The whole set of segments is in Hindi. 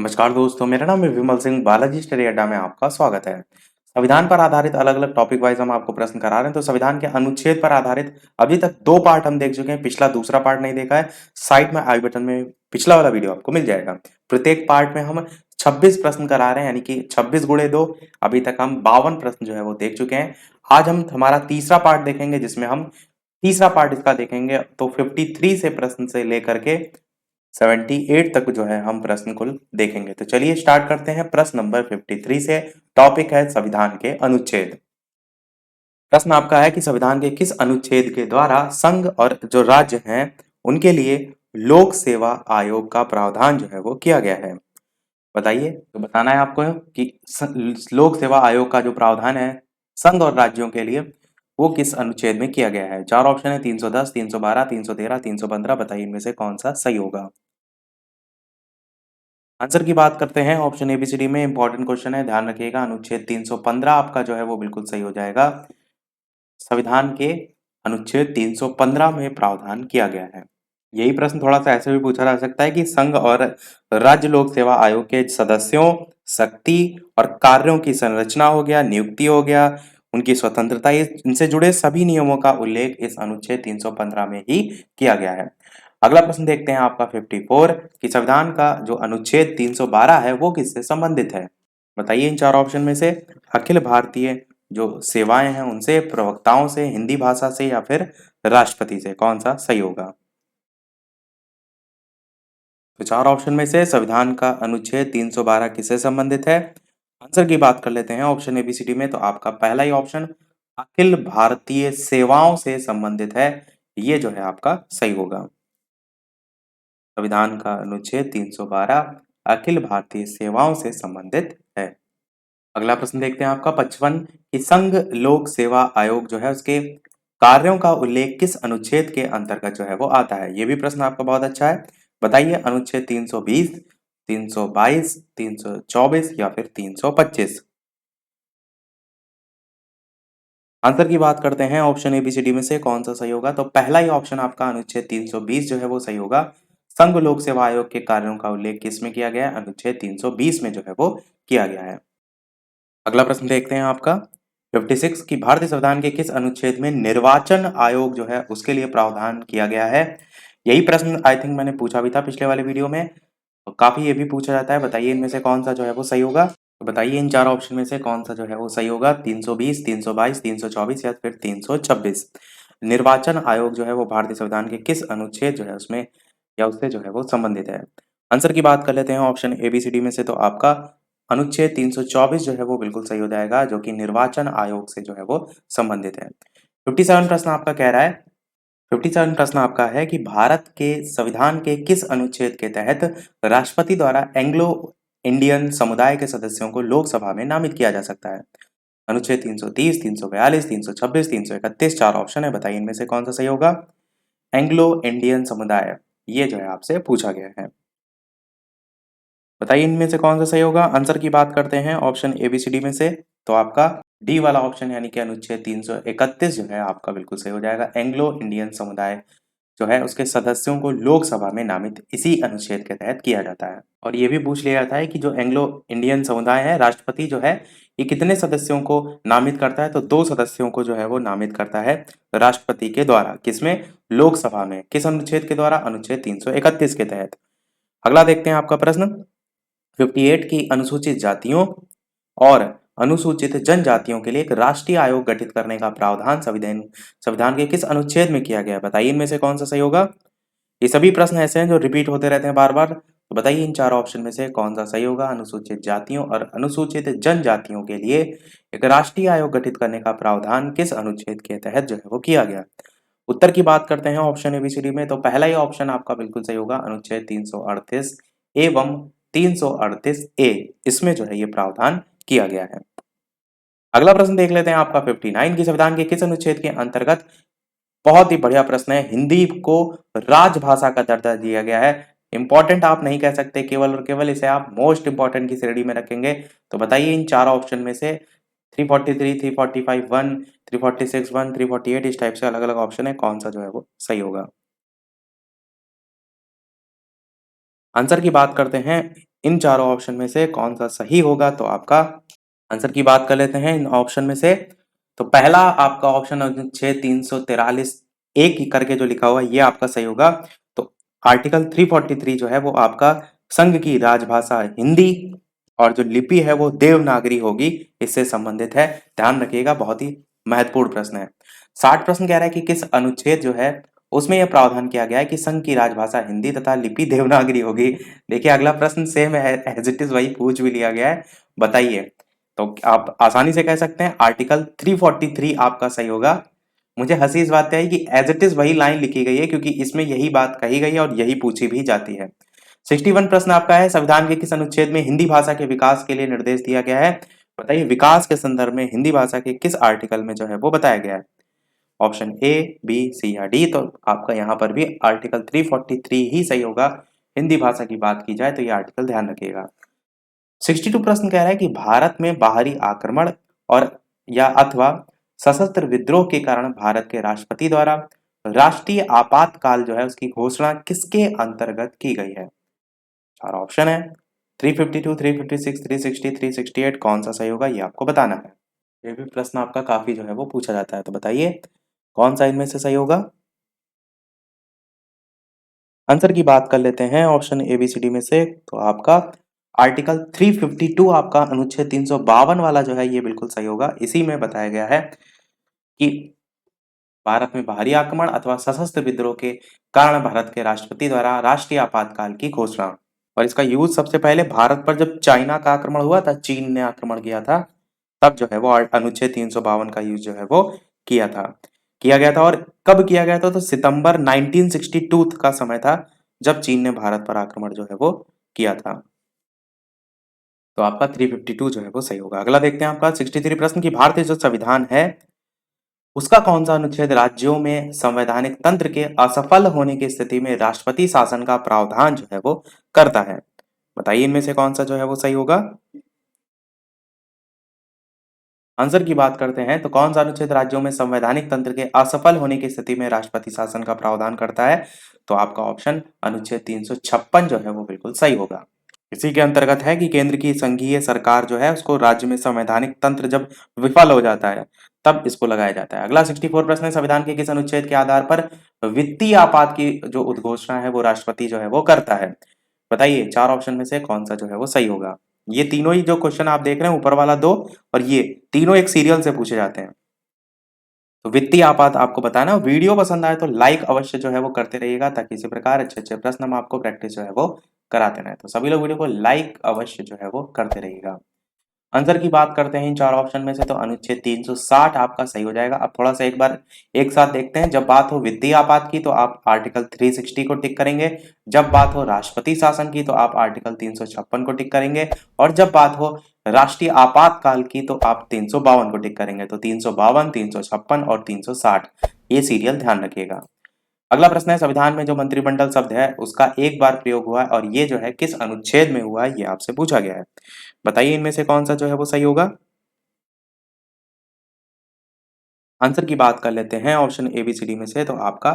नमस्कार दोस्तों, मेरा नाम है विमल सिंह। बालाजी स्टडी अड्डा में आपका स्वागत है। संविधान पर आधारित अलग-अलग टॉपिक वाइज हम आपको प्रश्न करा रहे हैं। तो संविधान के अनुच्छेद पर आधारित अभी तक 2 पार्ट हम देख चुके हैं, पिछला दूसरा पार्ट नहीं देखा है, साइड में आई बटन में पिछला वाला वीडियो आपको मिल जाएगा। प्रत्येक पार्ट में हम 26 प्रश्न करा रहे हैं, यानी कि 26 गुणे 2। अभी तक हम 52 प्रश्न जो है वो देख चुके हैं। आज हम हमारा तीसरा पार्ट देखेंगे, जिसमें हम तीसरा पार्ट इसका देखेंगे। तो 53 से प्रश्न से लेकर के 78 तक जो है हम प्रश्न कुल देखेंगे। तो चलिए स्टार्ट करते हैं प्रश्न नंबर 53 से। टॉपिक है संविधान के अनुच्छेद। प्रश्न आपका है कि संविधान के किस अनुच्छेद के द्वारा संघ और जो राज्य हैं उनके लिए लोक सेवा आयोग का प्रावधान जो है वो किया गया है। बताइए। तो बताना है आपको कि लोक सेवा आयोग का जो प्रावधान है संघ और राज्यों के लिए वो किस अनुच्छेद में किया गया है। 4 ऑप्शन है, 310, 312, 313, 315। बताइए इनमें से कौन सा सही होगा। आंसर की बात करते हैं। ऑप्शन एबीसीडी में इंपॉर्टेंट क्वेश्चन है, ध्यान रखिएगा। अनुच्छेद 315 आपका जो है वो बिल्कुल सही हो जाएगा। संविधान के अनुच्छेद 315 में प्रावधान किया गया है। यही प्रश्न थोड़ा सा ऐसे भी पूछा जा सकता है कि संघ और राज्य लोक सेवा आयोग के सदस्यों, शक्ति और कार्यों की संरचना हो गया, नियुक्ति हो गया, उनकी स्वतंत्रता, इनसे जुड़े सभी नियमों का उल्लेख इस अनुच्छेद 315 में ही किया गया है। अगला प्रश्न देखते हैं आपका 54 कि संविधान का जो अनुच्छेद 312 है वो किससे संबंधित है। बताइए इन 4 ऑप्शन में से। अखिल भारतीय जो सेवाएं हैं उनसे, प्रवक्ताओं से, हिंदी भाषा से या फिर राष्ट्रपति से, कौन सा सही होगा। तो 4 ऑप्शन में से संविधान का अनुच्छेद 312 किससे संबंधित है। आंसर की बात कर लेते हैं ऑप्शन एबीसीडी में। तो आपका पहला ही ऑप्शन अखिल भारतीय सेवाओं से संबंधित है, ये जो है आपका सही होगा। संविधान का अनुच्छेद 312 अखिल भारतीय सेवाओं से संबंधित है। अगला प्रश्न देखते हैं आपका 55 कि संघ लोक सेवा आयोग जो है उसके कार्यों का उल्लेख किस अनुच्छेद के अंतर्गत जो है वो आता है। ये भी प्रश्न आपका बहुत अच्छा है। बताइए अनुच्छेद 320, 322, 324 या फिर 325। आंसर की बात करते हैं ऑप्शन एबीसीडी में से कौन सा सही होगा। तो पहला ही ऑप्शन आपका अनुच्छेद 320 जो है वो सही होगा। संघ लोक सेवा आयोग के कार्यों का उल्लेख किस में किया गया है, अनुच्छेद 320 में जो है वो किया गया है। अगला प्रश्न देखते हैं आपका 56 की भारतीय संविधान के किस अनुच्छेद में निर्वाचन आयोग जो है उसके लिए प्रावधान किया गया है। यही प्रश्न आई थिंक मैंने पूछा भी था पिछले वाले वीडियो में, तो काफी ये भी पूछा जाता है। बताइए इनमें से कौन सा जो है वो सही होगा। तो बताइए इन 4 ऑप्शन में से कौन सा जो है वो सही होगा। 320, 322, 324 या फिर 326। निर्वाचन आयोग जो है वो भारतीय संविधान के किस अनुच्छेद जो है उसमें या उससे जो है वो संबंधित है। आंसर की बात कर लेते हैं ऑप्शन एबीसीडी में से। तो आपका अनुच्छेद 324 जो है वो बिल्कुल सही हो जाएगा, जो कि निर्वाचन आयोग से जो है वो संबंधित है। 57 प्रश्न आपका कह रहा है 57 प्रश्न आपका है कि भारत के संविधान के किस अनुच्छेद के तहत राष्ट्रपति द्वारा एंग्लो इंडियन समुदाय के सदस्यों को लोकसभा में नामित किया जा सकता है। अनुच्छेद 330, 342, 326, 331। 4 ऑप्शन है, बताइए इनमें से कौन सा सही होगा। एंग्लो इंडियन समुदाय ये जो है आपसे पूछा गया है। बताइए इनमें से कौन सा सही होगा। आंसर की बात करते हैं ऑप्शन एबीसीडी में से। तो आपका डी वाला ऑप्शन यानी कि अनुच्छेद 331 जो है आपका बिल्कुल सही हो जाएगा। एंग्लो इंडियन समुदाय जो है उसके सदस्यों को लोकसभा में नामित इसी अनुच्छेद के तहत किया जाता है। और ये भी पूछ लिया जाता है कि जो एंग्लो इंडियन समुदाय है, राष्ट्रपति जो है ये कितने सदस्यों को नामित करता है। तो 2 सदस्यों को जो है वो नामित करता है राष्ट्रपति के द्वारा। किसमें, लोकसभा में। किस अनुच्छेद के द्वारा, अनुच्छेद 331 के तहत। अगला देखते हैं आपका प्रश्न 58 की अनुसूचित जातियों और अनुसूचित जनजातियों के लिए एक राष्ट्रीय आयोग गठित करने का प्रावधान संविधान संविधान के किस अनुच्छेद में किया गया है। बताइए इनमें से कौन सा सही होगा। ये सभी प्रश्न ऐसे हैं जो रिपीट होते रहते हैं बार बार। तो बताइए इन 4 ऑप्शन में से कौन सा सही होगा। अनुसूचित जातियों और अनुसूचित जनजातियों के लिए एक राष्ट्रीय आयोग गठित करने का प्रावधान किस अनुच्छेद के तहत जो है वो किया गया। उत्तर की बात करते हैं ऑप्शन एबीसीडी में। तो पहला ही ऑप्शन आपका बिल्कुल सही होगा। अनुच्छेद 338 एवं 338 ए, इसमें जो है ये प्रावधान किया गया है। अगला प्रश्न देख लेते हैं आपका 59 की संविधान के किस अनुच्छेद के अंतर्गत, बहुत ही बढ़िया प्रश्न है, हिंदी को राजभाषा का दर्जा दिया गया है। इंपॉर्टेंट आप नहीं कह सकते केवल और केवल, इसे आप मोस्ट इंपॉर्टेंट की श्रेणी में रखेंगे। तो बताइए इन 4 ऑप्शन में से 343, 345 1, 346 1, 348, इस टाइप से अलग अलग ऑप्शन है, कौन सा जो है वो सही होगा। आंसर की बात करते हैं इन चारों ऑप्शन में से कौन सा सही होगा, तो आपका आंसर की बात कर लेते हैं इन ऑप्शन में से। तो पहला आपका ऑप्शन अनुच्छेद 343 एक ही करके जो लिखा हुआ है ये आपका सही होगा। तो आर्टिकल 343 जो है वो आपका संघ की राजभाषा हिंदी और जो लिपि है वो देवनागरी होगी, इससे संबंधित है। ध्यान रखिएगा, बहुत ही महत्वपूर्ण प्रश्न है। 60 प्रश्न कह रहा है कि किस अनुच्छेद जो है उसमें यह प्रावधान किया गया है कि संघ की राजभाषा हिंदी तथा लिपि देवनागरी होगी। देखिए अगला प्रश्न सेम है, एज इट इज वही पूछ भी लिया गया है। बताइए, तो आप आसानी से कह सकते हैं आर्टिकल 343 आपका सही होगा। मुझे हंसी इस बात पे आई कि एज इट इज वही लाइन लिखी गई है, क्योंकि इसमें यही बात कही गई है और यही पूछी भी जाती है। 61 प्रश्न आपका है, संविधान के किस अनुच्छेद में हिंदी भाषा के विकास के लिए निर्देश दिया गया है? बताइए, विकास के संदर्भ में हिंदी भाषा के किस आर्टिकल में जो है वो बताया गया है? ऑप्शन ए, बी, सी या डी। तो आपका यहाँ पर भी आर्टिकल 343 ही सही होगा। हिंदी भाषा की बात की जाए तो ये आर्टिकल ध्यान रखिएगा। 62 प्रश्न कह रहा है कि भारत में बाहरी आक्रमण और या अथवा सशस्त्र विद्रोह के कारण भारत के राष्ट्रपति द्वारा राष्ट्रीय आपातकाल जो है उसकी घोषणा किसके अंतर्गत की गई है? चार ऑप्शन है, 352, 356, 360, 368। कौन सा सही होगा ये आपको बताना है। ये भी प्रश्न आपका काफी जो है वो पूछा जाता है, तो बताइए कौन सा इनमें से सही होगा। आंसर की बात कर लेते हैं option A B C D में से। तो आपका आर्टिकल 352 आपका अनुच्छेद 352 वाला जो है ये बिल्कुल सही होगा। इसी में बताया गया है कि भारत में बाहरी आक्रमण अथवा सशस्त्र विद्रोह के कारण भारत के राष्ट्रपति द्वारा राष्ट्रीय आपातकाल की घोषणा। और इसका यूज सबसे पहले भारत पर जब चाइना का आक्रमण हुआ था, चीन ने आक्रमण किया था, तब जो है वो अनुच्छेद 352 का यूज जो है वो किया था किया गया था। और कब किया गया था? तो सितंबर 1962 का समय था जब चीन ने भारत पर आक्रमण जो है वो किया था। तो आपका 352 जो है वो सही होगा। अगला देखते हैं आपका 63 प्रश्न की भारतीय जो संविधान है उसका कौन सा अनुच्छेद राज्यों में संवैधानिक तंत्र के असफल होने की स्थिति में राष्ट्रपति शासन का प्रावधान जो है वो करता है? बताइए इनमें से कौन सा जो है वो सही होगा। आंसर की बात करते हैं तो कौन सा अनुच्छेद राज्यों में संवैधानिक तंत्र के असफल होने की स्थिति में राष्ट्रपति शासन का प्रावधान करता है? तो आपका ऑप्शन अनुच्छेद 356 जो है वो बिल्कुल सही होगा। इसी के अंतर्गत है कि केंद्र की संघीय सरकार जो है उसको राज्य में संवैधानिक तंत्र जब विफल हो जाता है तब इसको लगाया जाता है। अगला 64 प्रश्न है, संविधान के किस अनुच्छेद के आधार पर वित्तीय आपात की जो उद्घोषणा है वो राष्ट्रपति जो है वो करता है? बताइए चार ऑप्शन में से कौन सा जो है वो सही होगा। ये तीनों ही जो क्वेश्चन आप देख रहे हैं, ऊपर वाला दो और ये तीनों एक सीरियल से पूछे जाते हैं। तो वित्तीय आपात आपको बताना। वीडियो पसंद आए तो लाइक अवश्य जो है वो करते रहिएगा, ताकि इसी प्रकार अच्छे अच्छे प्रश्न हम आपको प्रैक्टिस जो है वो कराते रहें। तो सभी लोग वीडियो को लाइक अवश्य जो है वो करते रहिएगा। आंसर की बात करते हैं इन चार ऑप्शन में से, तो अनुच्छेद 360 आपका सही हो जाएगा। अब थोड़ा सा एक बार एक साथ देखते हैं। जब बात हो वित्तीय आपात की तो आप आर्टिकल 360 को टिक करेंगे। जब बात हो राष्ट्रपति शासन की तो आप आर्टिकल 356 को टिक करेंगे। और जब बात हो राष्ट्रीय आपातकाल की तो आप 352 को टिक करेंगे। तो 352, 356 और 360 ये सीरियल ध्यान रखिएगा। अगला प्रश्न है, संविधान में जो मंत्रिमंडल शब्द है उसका एक बार प्रयोग हुआ है और ये जो है किस अनुच्छेद में हुआ है ये आपसे पूछा गया है। बताइए इनमें से कौन सा जो है वो सही होगा। आंसर की बात कर लेते हैं option A B C D में से। तो आपका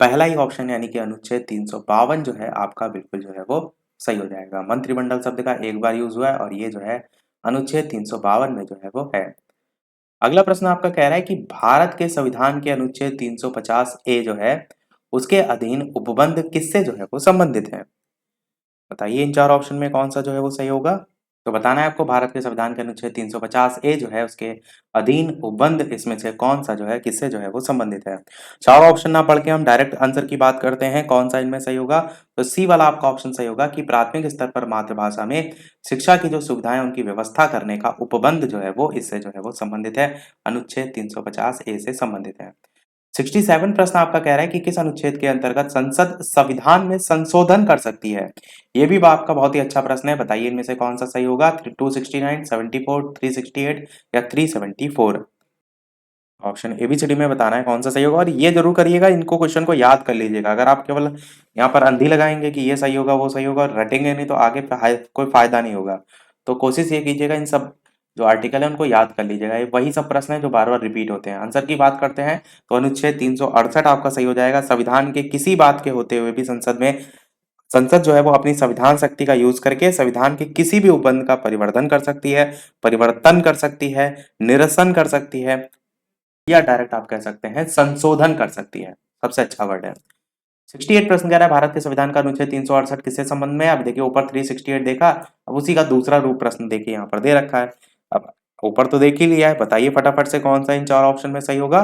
पहला ही ऑप्शन यानी कि अनुच्छेद 352 जो है आपका बिल्कुल जो है वो सही हो जाएगा। मंत्रिमंडल शब्द का एक बार यूज हुआ है और ये जो है अनुच्छेद 352 में जो है वो है। अगला प्रश्न आपका कह रहा है कि भारत के संविधान के अनुच्छेद 350 ए जो है उसके अधीन उपबंध किससे जो है वो संबंधित है? बताइए इन चार ऑप्शन में कौन सा जो है वो सही होगा। तो बताना है आपको भारत के संविधान के अनुच्छेद 350 ए जो है उसके अधीन उपबंध इसमें से कौन सा जो है किससे जो है वो संबंधित है। चार ऑप्शन ना पढ़ के हम डायरेक्ट आंसर की बात करते हैं कौन सा इनमें सही होगा। तो सी वाला आपका ऑप्शन सही होगा कि प्राथमिक स्तर पर मातृभाषा में शिक्षा की जो सुविधाएं उनकी व्यवस्था करने का उपबंध जो है वो इससे जो है वो संबंधित है, अनुच्छेद 350 ए से संबंधित है। 67 प्रश्न आपका कह रहा है कि किस अनुच्छेद के अंतर्गत संसद संविधान में संशोधन कर सकती है? ये भी आपका बहुत ही अच्छा प्रश्न है। बताइए इनमें से कौन सा सही होगा। 269, 74, 368 या 374। Option A B C D में बताना है कौन सा सही होगा। और ये जरूर करिएगा, इनको क्वेश्चन को याद कर लीजिएगा। अगर आप केवल यहाँ पर अंधी लगाएंगे कि ये सही होगा वो सही होगा और रटेंगे नहीं तो आगे कोई फायदा नहीं होगा। तो कोशिश ये कीजिएगा इन सब जो आर्टिकल है उनको याद कर लीजिएगा। ये वही सब प्रश्न है जो बार बार रिपीट होते हैं। आंसर की बात करते हैं तो अनुच्छेद 368 आपका सही हो जाएगा। संविधान के किसी बात के होते हुए भी संसद में संसद जो है वो अपनी संविधान शक्ति का यूज करके संविधान के किसी भी उपबंध का परिवर्तन कर सकती है, निरसन कर सकती है, या डायरेक्ट आप कह सकते हैं संशोधन कर सकती है। सबसे अच्छा वर्ड है। 68 प्रश्न कह रहा है भारत के संविधान का अनुच्छेद 368 किससे संबंध में है? अब देखिए ऊपर 368 देखा, अब उसी का दूसरा रूप प्रश्न देखिए यहाँ पर दे रखा है। अब ऊपर तो देख ही लिया है, बताइए फटाफट से कौन सा इन चार ऑप्शन में सही होगा।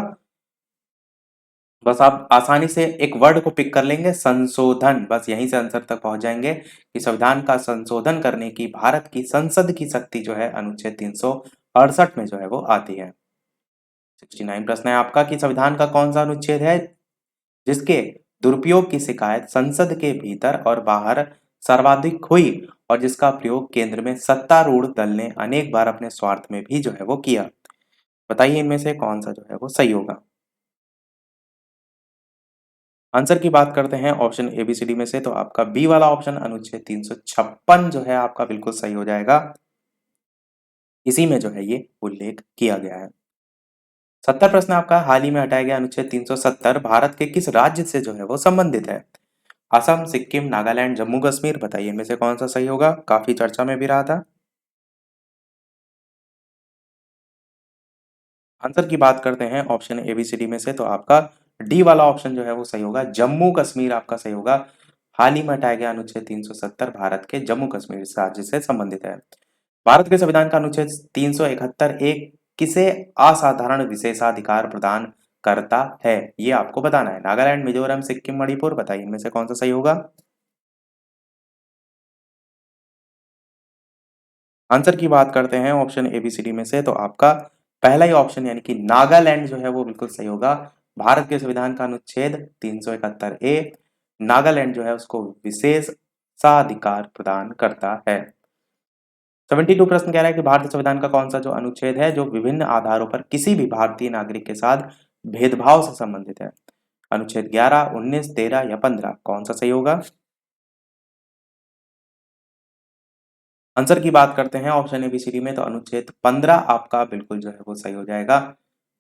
बस आप आसानी से एक वर्ड को पिक कर लेंगे, संशोधन, बस यहीं से आंसर तक पहुंच जाएंगे कि संविधान का संशोधन करने की भारत की संसद की शक्ति जो है अनुच्छेद 368 में जो है वो आती है। 69 प्रश्न है आपका कि संविधान का कौन सा अनुच्छेद है जिसके दुरुपयोग की शिकायत संसद के भीतर और बाहर सर्वाधिक हुई और जिसका प्रयोग केंद्र में सत्तारूढ़ दल ने अनेक बार अपने स्वार्थ में भी जो है वो किया। बताइए इनमें से कौन सा जो है वो सही होगा। आंसर की बात करते हैं ऑप्शन एबीसीडी में से, तो आपका बी वाला ऑप्शन अनुच्छेद 356 जो है आपका बिल्कुल सही हो जाएगा। इसी में जो है ये उल्लेख किया गया है। 70 प्रश्न आपका हाल ही में हटाया गया अनुच्छेद 370 भारत के किस राज्य से जो है वो संबंधित है? असम, सिक्किम, नागालैंड, जम्मू कश्मीर, बताइए इनमें से कौन सा सही होगा, काफी चर्चा में भी रहा था। आंसर की बात करते हैं ऑप्शन एबीसीडी में से, तो आपका डी वाला ऑप्शन जो है वो सही होगा, जम्मू कश्मीर आपका सही होगा। हाल ही में हटाया गया अनुच्छेद 370 भारत के जम्मू कश्मीर राज्य से संबंधित है। भारत के संविधान का अनुच्छेद 371 एक किसे असाधारण विशेषाधिकार प्रदान करता है, ये आपको बताना है। नागालैंड, मिजोरम, सिक्किम, मणिपुर, बताइए इनमें से कौन सा सही होगा। आंसर की बात करते हैं ऑप्शन एबीसीडी में से, तो आपका पहला ही ऑप्शन यानी कि नागालैंड जो है वो बिल्कुल सही होगा। भारत के संविधान का अनुच्छेद 371 ए नागालैंड जो है उसको विशेष साधिकार प्रदान करता है। 72 प्रश्न कह रहा है कि भारतीय संविधान का कौन सा जो अनुच्छेद है जो विभिन्न आधारों पर किसी भी भारतीय नागरिक के साथ भेदभाव से संबंधित है? अनुच्छेद 11, 19, 13 या 15, कौन सा सही होगा। आंसर की बात करते हैं ऑप्शन एबीसीडी में, तो अनुच्छेद 15 आपका बिल्कुल जो है वो सही हो जाएगा।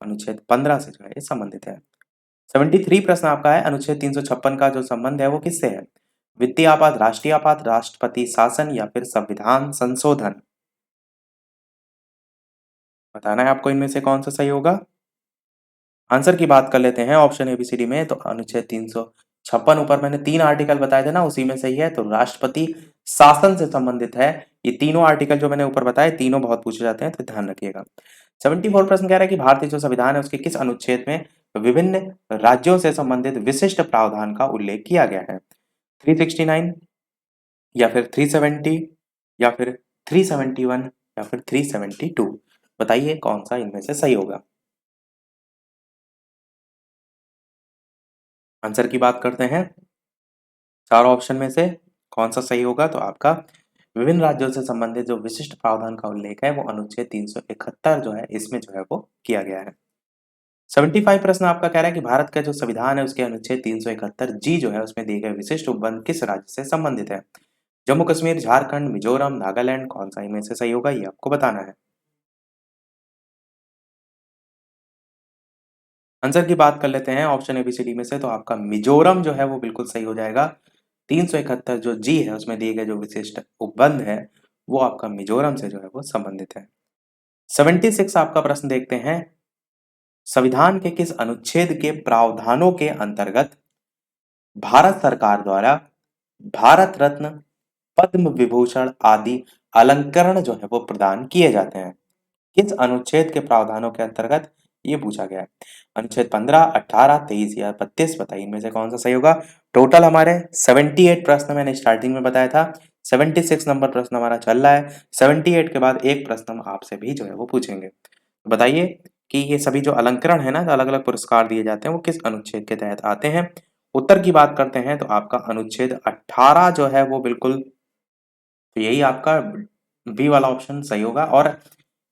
अनुच्छेद 15 से जो है ये संबंधित है। 73 प्रश्न आपका है अनुच्छेद 356 का जो संबंध है वो किससे है? वित्तीय आपात, राष्ट्रीय आपात, राष्ट्रपति शासन या फिर संविधान संशोधन, बताना है आपको इनमें से कौन सा सही होगा। आंसर की बात कर लेते हैं ऑप्शन एबीसीडी में, तो अनुच्छेद 356 ऊपर मैंने 3 आर्टिकल बताए थे ना, उसी में सही है, तो राष्ट्रपति शासन से संबंधित है। ये तीनों आर्टिकल जो मैंने ऊपर बताए तीनों बहुत पूछे जाते हैं, तो ध्यान रखिएगा। 74 प्रश्न कह रहा है कि भारतीय जो संविधान है उसके किस अनुच्छेद में विभिन्न राज्यों से संबंधित विशिष्ट प्रावधान का उल्लेख किया गया है? 369 या फिर 370 या फिर 371 या फिर 372, बताइए कौन सा इनमें से सही होगा। आंसर की बात करते हैं, चारों ऑप्शन में से कौन सा सही होगा, तो आपका विभिन्न राज्यों से संबंधित जो विशिष्ट प्रावधान का उल्लेख है वो अनुच्छेद 371 जो है इसमें जो है वो किया गया है। 75 प्रश्न आपका कह रहा है कि भारत का जो संविधान है उसके अनुच्छेद 371 जी जो है उसमें दिए गए विशिष्ट उपबंध किस राज्य से संबंधित है? जम्मू कश्मीर, झारखंड, मिजोरम, नागालैंड, कौन सा इनमें से सही होगा ये आपको बताना है। आंसर की बात कर लेते हैं ऑप्शन एबीसीडी में से, तो आपका मिजोरम जो है वो बिल्कुल सही हो जाएगा। 371 जो जी है उसमें दिए गए जो विशिष्ट उपबंध है वो आपका मिजोरम से जो है वो संबंधित है। 76 आपका प्रश्न देखते हैं, संविधान के किस अनुच्छेद के प्रावधानों के अंतर्गत भारत सरकार द्वारा भारत रत्न, पद्म विभूषण आदि अलंकरण जो है वो प्रदान किए जाते हैं? किस अनुच्छेद के प्रावधानों के अंतर्गत ये पूछा गया है? अनुच्छेद 15, 18, 23 या 32, बताइए इनमें से कौन सा सही होगा। टोटल हमारे 78 प्रश्न मैंने स्टार्टिंग में बताया था, 76 नंबर प्रश्न हमारा चल रहा है। 78 के बाद एक प्रश्न हम आपसे भी जो है वो पूछेंगे। बताइए कि ये सभी जो अलंकरण है ना, जो अलग अलग पुरस्कार दिए जाते हैं वो किस अनुच्छेद के तहत आते हैं? उत्तर की बात करते हैं तो आपका अनुच्छेद 18 जो है वो बिल्कुल, तो यही आपका बी वाला ऑप्शन सही होगा। और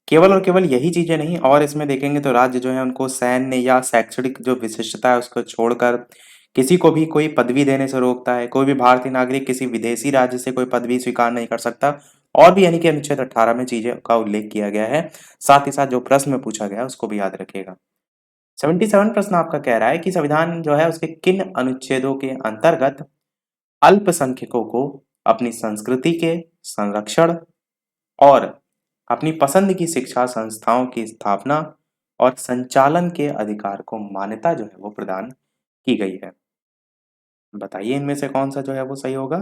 केवल यही चीजें नहीं, और इसमें देखेंगे तो राज्य जो है उनको सैन्य या शैक्षणिक जो विशिष्टता है उसको छोड़कर किसी को भी कोई पदवी देने से रोकता है। कोई भी भारतीय नागरिक किसी विदेशी राज्य से कोई पदवी स्वीकार नहीं कर सकता। और भी यानी कि अनुच्छेद 18 में चीजें का उल्लेख किया गया है। साथ ही साथ जो प्रश्न में पूछा गया है उसको भी याद रखिएगा। 77 प्रश्न आपका कह रहा है कि संविधान जो है उसके किन अनुच्छेदों के अंतर्गत अल्पसंख्यकों को अपनी संस्कृति के संरक्षण और अपनी पसंद की शिक्षा संस्थाओं की स्थापना और संचालन के अधिकार को मान्यता जो है वो प्रदान की गई है। बताइए इनमें से कौन सा जो है वो सही होगा?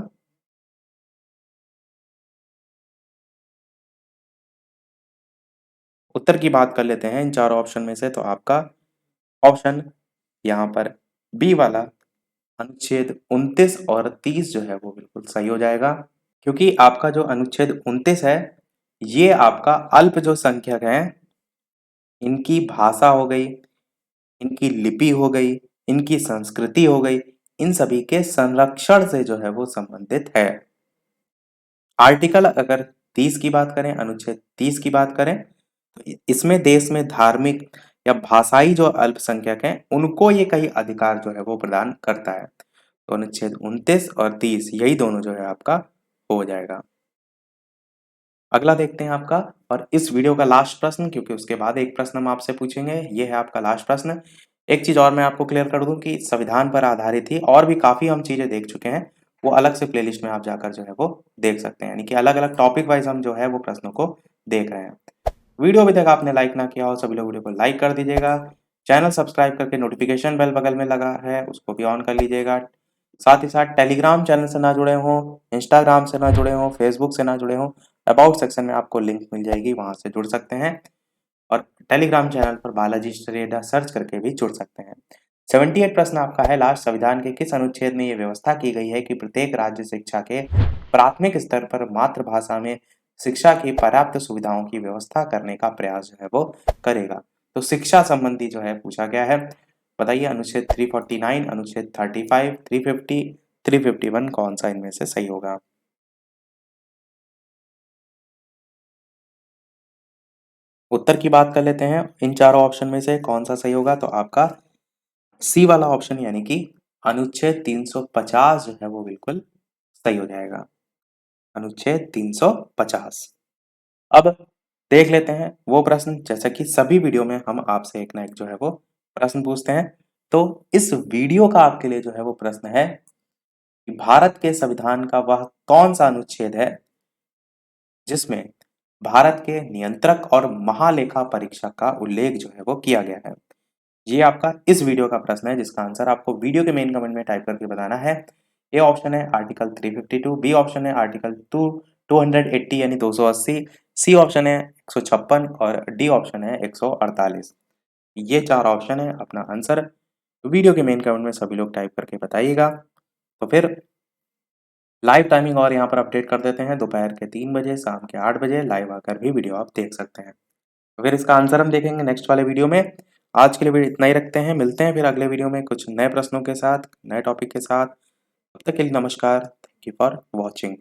उत्तर की बात कर लेते हैं इन चारों ऑप्शन में से, तो आपका ऑप्शन यहाँ पर बी वाला अनुच्छेद 29 और 30 जो है वो बिल्कुल सही हो जाएगा, क्योंकि आपका जो अनुच्छेद 29 है ये आपका अल्प जो संख्यक हैं इनकी भाषा हो गई, इनकी लिपि हो गई, इनकी संस्कृति हो गई, इन सभी के संरक्षण से जो है वो संबंधित है। आर्टिकल अगर 30 की बात करें, अनुच्छेद 30 की बात करें, तो इसमें देश में धार्मिक या भाषाई जो अल्पसंख्यक हैं उनको ये कई अधिकार जो है वो प्रदान करता है। तो अनुच्छेद 29 और 30 यही दोनों जो है आपका हो जाएगा। अगला देखते हैं आपका, और इस वीडियो का लास्ट प्रश्न, क्योंकि उसके बाद एक प्रश्न हम आपसे पूछेंगे, ये है आपका लास्ट प्रश्न। एक चीज और मैं आपको क्लियर कर दूं कि संविधान पर आधारित ही और भी काफी हम चीजें देख चुके हैं, वो अलग से प्लेलिस्ट में आप जाकर जो है वो देख सकते हैं, यानी कि अलग अलग टॉपिक वाइज हम जो है वो प्रश्नों को देख रहे हैं। वीडियो अभी तक आपने लाइक ना किया हो, सभी लोग वीडियो को लाइक कर दीजिएगा। चैनल सब्सक्राइब करके नोटिफिकेशन बेल बगल में लगा है उसको भी ऑन कर लीजिएगा। साथ ही साथ टेलीग्राम चैनल से ना जुड़े हों, इंस्टाग्राम से ना जुड़े हों, फेसबुक से ना जुड़े हों, अबाउट सेक्शन में आपको लिंक मिल जाएगी, वहां से जुड़ सकते हैं। और टेलीग्राम चैनल पर बालाजी स्ट्रेडा सर्च करके भी जुड़ सकते हैं। 78 प्रश्न आपका है लास्ट, संविधान के किस अनुच्छेद में ये व्यवस्था की गई है कि प्रत्येक राज्य शिक्षा के प्राथमिक स्तर पर मातृभाषा में शिक्षा की पर्याप्त सुविधाओं की व्यवस्था करने का प्रयास जो है वो करेगा। तो शिक्षा संबंधी जो है पूछा गया है। बताइए अनुच्छेद 349, अनुच्छेद 35, 350, 351 कौन सा इनमें से सही होगा? उत्तर की बात कर लेते हैं, इन चारों ऑप्शन में से कौन सा सही होगा? तो आपका सी वाला ऑप्शन यानी कि अनुच्छेद 350 जो है वो बिल्कुल सही हो जाएगा। अनुच्छेद 350। अब देख लेते हैं वो प्रश्न, जैसा कि सभी वीडियो में हम आपसे एक ना एक जो है वो प्रश्न पूछते हैं। तो इस वीडियो का आपके लिए जो है वो प्रश्न है कि भारत के संविधान का वह कौन सा अनुच्छेद है जिसमें भारत के नियंत्रक और महालेखा परीक्षक का उल्लेख जो है वो किया गया है? ये आपका इस वीडियो का प्रश्न है, जिसका आंसर आपको वीडियो के मेन कमेंट में टाइप करके बताना है। ए ऑप्शन है आर्टिकल 352, बी ऑप्शन है आर्टिकल 280 यानी 280, सी ऑप्शन है 156 और डी ऑप्शन है 148। ये चार ऑप्शन है, अपना आंसर वीडियो के मेन कमेंट में सभी लोग टाइप करके बताइएगा। तो फिर लाइव टाइमिंग और यहाँ पर अपडेट कर देते हैं, दोपहर के 3 बजे, शाम के 8 बजे लाइव आकर भी वीडियो आप देख सकते हैं। तो फिर इसका आंसर हम देखेंगे नेक्स्ट वाले वीडियो में। आज के लिए वीडियो इतना ही रखते हैं, मिलते हैं फिर अगले वीडियो में कुछ नए प्रश्नों के साथ, नए टॉपिक के साथ। तब तक के लिए नमस्कार, थैंक यू फॉर वॉचिंग।